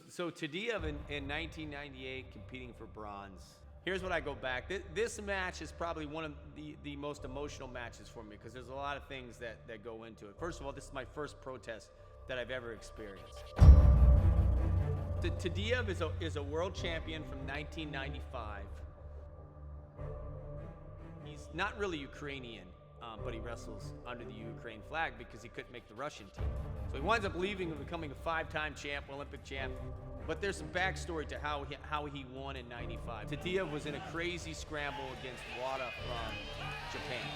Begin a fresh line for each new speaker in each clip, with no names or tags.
So Tedeev in 1998 competing for bronze. Here's what I go back. This match is probably one of the most emotional matches for me because there's a lot of things that go into it. First of all, this is my first protest that I've ever experienced. Tedeev is a world champion from 1995. He's not really Ukrainian, but he wrestles under the Ukraine flag because he couldn't make the Russian team. So he winds up leaving and becoming a 5-time champ, Olympic champ. But there's some backstory to how he won in 95. Tedeev was in a crazy scramble against Wada from Japan.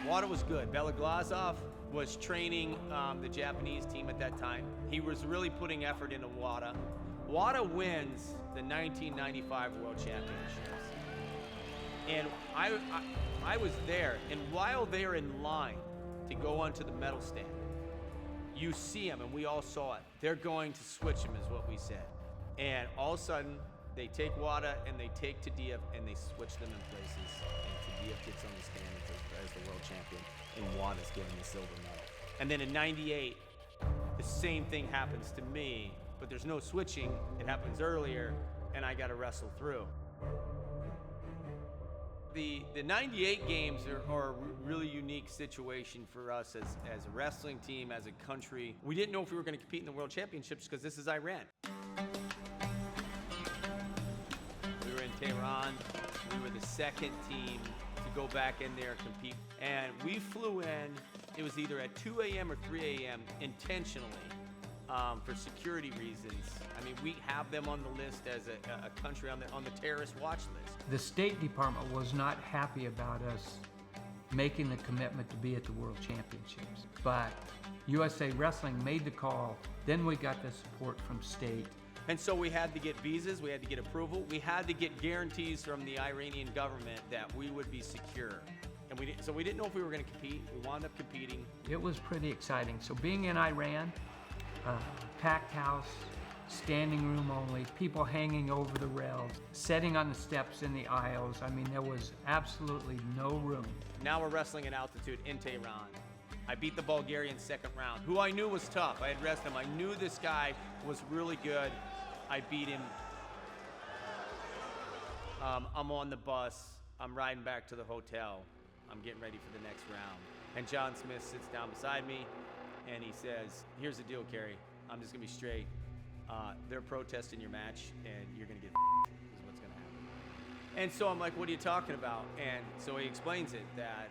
Wada was good. Beloglazov was training the Japanese team at that time. He was really putting effort into Wada. Wada wins the 1995 World Championships. And I was there, and while they're in line to go onto the medal stand, you see them, and we all saw it. They're going to switch them, is what we said. And all of a sudden, they take Wada and they take Tedeev and they switch them in places. And Tedeev gets on the stand as the world champion, and Wada's getting the silver medal. And then in 98, the same thing happens to me, but there's no switching. It happens earlier, and I got to wrestle through. The 98 games are a really unique situation for us as a wrestling team, as a country. We didn't know if we were going to compete in the World Championships because this is Iran. We were in Tehran. We were the second team to go back in there and compete. And we flew in, it was either at 2 a.m. or 3 a.m. intentionally for security reasons. I mean, we have them on the list as a country on the terrorist watch list.
The State Department was not happy about us making the commitment to be at the World Championships. But USA Wrestling made the call, then we got the support from state.
And so we had to get visas, we had to get approval, we had to get guarantees from the Iranian government that we would be secure. And so we didn't know if we were going to compete. We wound up competing.
It was pretty exciting. So being in Iran, packed house, standing room only, people hanging over the rails, sitting on the steps in the aisles. I mean, there was absolutely no room.
Now we're wrestling at altitude in Tehran. I beat the Bulgarian second round, who I knew was tough. I had wrestled him. I knew this guy was really good. I beat him. I'm on the bus. I'm riding back to the hotel. I'm getting ready for the next round. And John Smith sits down beside me, and he says, "Here's the deal, Kerry. I'm just going to be straight. They're protesting your match, and you're going to get is what's going to happen." And so I'm like, "What are you talking about?" And so he explains it, that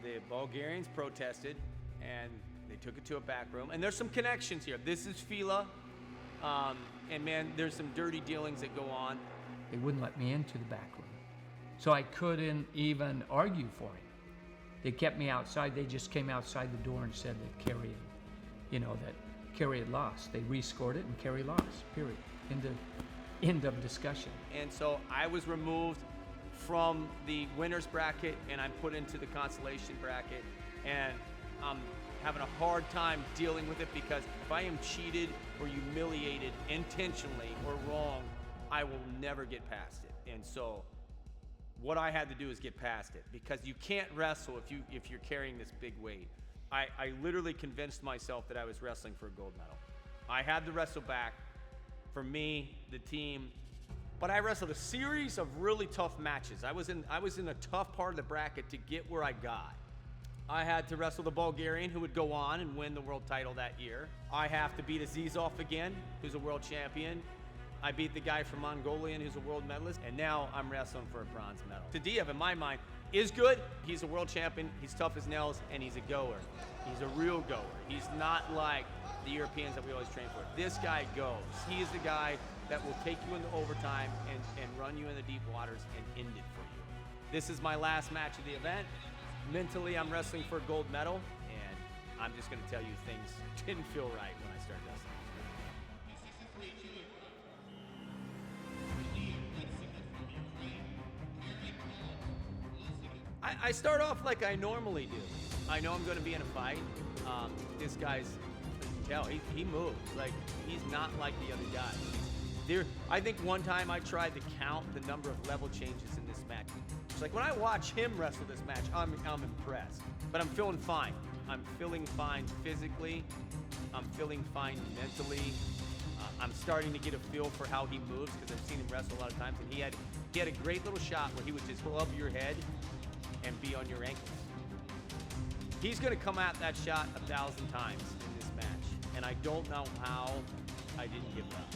the Bulgarians protested, and they took it to a back room. And there's some connections here. This is Fila, and man, there's some dirty dealings that go on.
They wouldn't let me into the back room, so I couldn't even argue for it. They kept me outside. They just came outside the door and said that Kerry, that Kerry had lost. They rescored it, and Kerry lost, period. End of discussion.
And so I was removed from the winner's bracket, and I'm put into the consolation bracket. And I'm having a hard time dealing with it, because if I am cheated or humiliated intentionally or wrong, I will never get past it. And so what I had to do is get past it, because you can't wrestle if you're carrying this big weight. I literally convinced myself that I was wrestling for a gold medal. I had to wrestle back for me, the team, but I wrestled a series of really tough matches. I was in a tough part of the bracket to get where I got. I had to wrestle the Bulgarian, who would go on and win the world title that year. I have to beat Azizov again, who's a world champion. I beat the guy from Mongolia, who's a world medalist, and now I'm wrestling for a bronze medal. Tedeev, in my mind, is good. He's a world champion. He's tough as nails, and he's a goer. He's a real goer. He's not like the Europeans that we always train for. This guy goes. He is the guy that will take you into overtime and run you in the deep waters and end it for you. This is my last match of the event. Mentally, I'm wrestling for a gold medal, and I'm just going to tell you, things didn't feel right when I started wrestling. I start off like I normally do. I know I'm going to be in a fight. This guy's, you can tell, he moves. Like, he's not like the other guys. I think one time I tried to count the number of level changes in this match. It's like, when I watch him wrestle this match, I'm impressed. But I'm feeling fine. I'm feeling fine physically. I'm feeling fine mentally. I'm starting to get a feel for how he moves because I've seen him wrestle a lot of times, and he had a great little shot where he would just club your head and be on your ankles. He's going to come at that shot 1,000 times in this match, and I don't know how I didn't give up.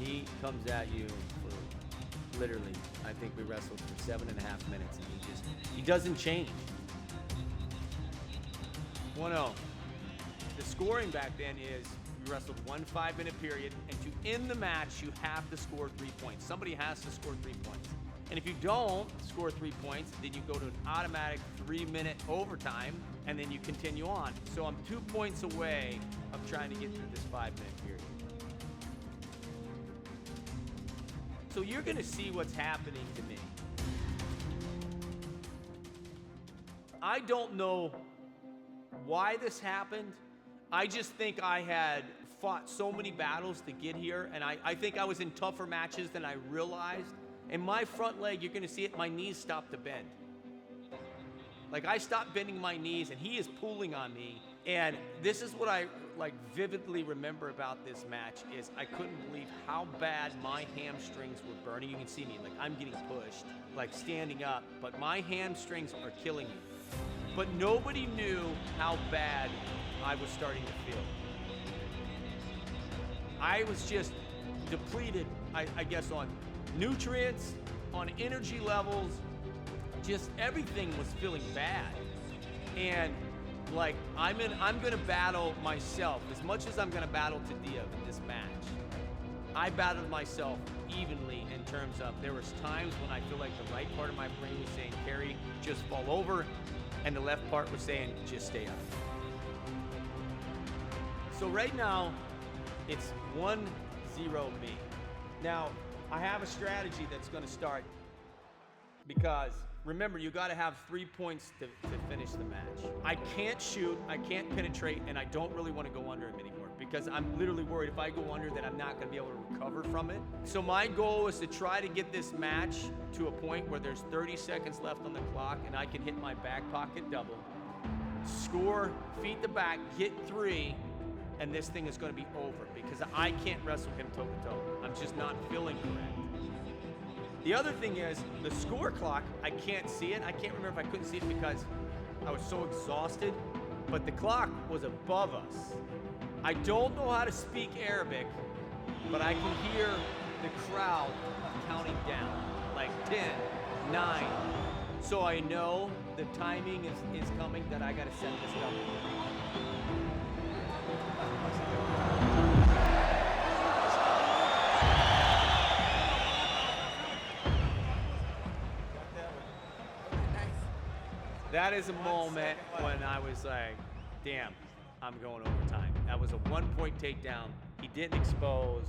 He comes at you for literally, I think we wrestled for 7.5 minutes, and he doesn't change. 1-0. The scoring back then is you wrestled 1 5-minute period, and to end the match, you have to score 3 points. Somebody has to score 3 points. And if you don't score 3 points, then you go to an automatic 3-minute overtime, and then you continue on. So I'm 2 points away of trying to get through this 5-minute period. So you're gonna see what's happening to me. I don't know why this happened. I just think I had fought so many battles to get here, and I think I was in tougher matches than I realized. And my front leg, you're gonna see it, my knees stopped to bend. Like, I stopped bending my knees, and he is pulling on me. And this is what I vividly remember about this match is I couldn't believe how bad my hamstrings were burning. You can see me, like, I'm getting pushed, like standing up, but my hamstrings are killing me. But nobody knew how bad I was starting to feel. I was just depleted, I guess, on nutrients, on energy levels, just everything was feeling bad. And like, I'm gonna battle myself as much as I'm gonna battle Tedeev in this match. I battled myself evenly in terms of there was times when I feel like the right part of my brain was saying, Kerry, just fall over, and the left part was saying, just stay up. So right now, it's 1-0 me. Now, I have a strategy that's gonna start because remember, you gotta have 3 points to finish the match. I can't shoot, I can't penetrate, and I don't really wanna go under him anymore because I'm literally worried if I go under, then I'm not gonna be able to recover from it. So my goal is to try to get this match to a point where there's 30 seconds left on the clock and I can hit my back pocket double, score, feet to back, get 3, and this thing is gonna be over because I can't wrestle him toe to toe. I'm just not feeling correct. The other thing is, the score clock, I can't see it. I can't remember if I couldn't see it because I was so exhausted, but the clock was above us. I don't know how to speak Arabic, but I can hear the crowd counting down, like 10, 9. So I know the timing is coming that I gotta set this up. That is a moment when I was like, damn, I'm going overtime. That was a 1-point takedown. He didn't expose.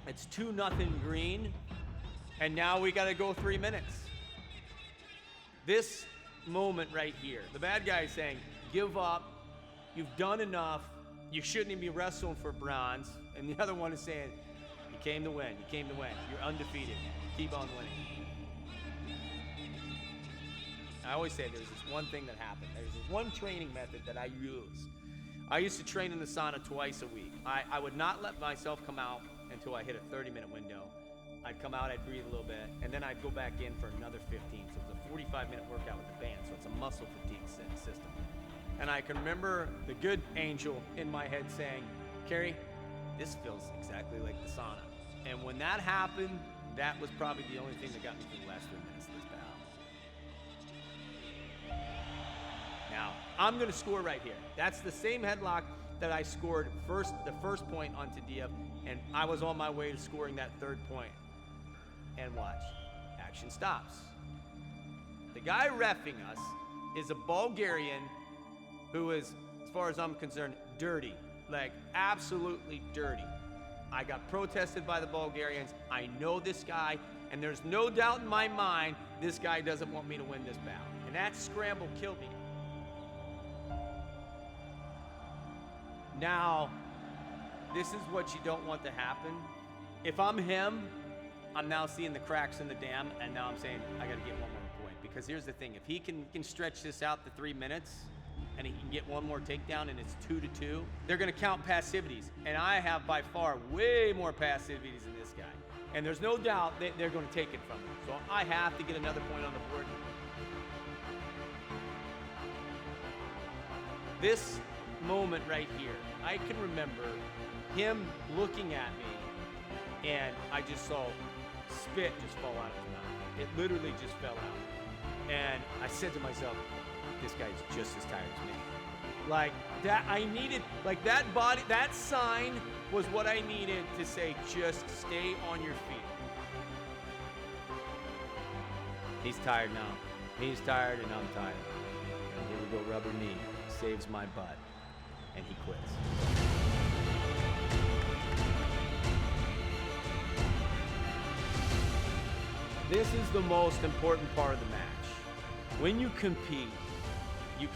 It's 2-0 green, and now we gotta go 3 minutes. This moment right here, the bad guy is saying, give up, you've done enough, you shouldn't even be wrestling for bronze. And the other one is saying, you came to win, you're undefeated, keep on winning. I always say there's this one thing that happened. There's this one training method that I use. I used to train in the sauna twice a week. I would not let myself come out until I hit a 30-minute window. I'd come out, I'd breathe a little bit, and then I'd go back in for another 15. So it was a 45-minute workout with the band, so it's a muscle fatigue system. And I can remember the good angel in my head saying, Kerry, this feels exactly like the sauna. And when that happened, that was probably the only thing that got me through the last 3 minutes of this battle. Now, I'm gonna score right here. That's the same headlock that I scored the first point on Tedeev, and I was on my way to scoring that 3rd point. And watch, action stops. The guy reffing us is a Bulgarian who is, as far as I'm concerned, dirty, like absolutely dirty. I got protested by the Bulgarians. I know this guy, and there's no doubt in my mind this guy doesn't want me to win this battle. And that scramble killed me. Now, this is what you don't want to happen. If I'm him, I'm now seeing the cracks in the dam, and now I'm saying, I gotta get one more point. Because here's the thing, if he can stretch this out to 3 minutes, and he can get one more takedown and it's 2-2, they're gonna count passivities. And I have by far way more passivities than this guy. And there's no doubt that they're gonna take it from him. So I have to get another point on the board. This moment right here, I can remember him looking at me, and I just saw spit just fall out of his mouth. It literally just fell out. And I said to myself, this guy's just as tired as me. Like that, I needed, like that body, that sign was what I needed to say, just stay on your feet. He's tired now. He's tired and I'm tired. And here we go, rubber knee. Saves my butt. And he quits. This is the most important part of the match. When you compete in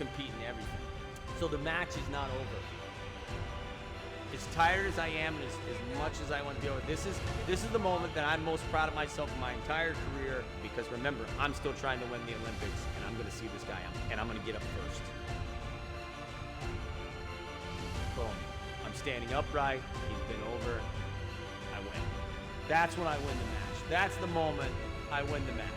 everything. So the match is not over. As tired as I am and as much as I want to deal with, this is the moment that I'm most proud of myself in my entire career, because remember, I'm still trying to win the Olympics, and I'm going to see this guy out, and I'm going to get up first. Boom. I'm standing upright. He's been over. I win. That's when I win the match. That's the moment I win the match.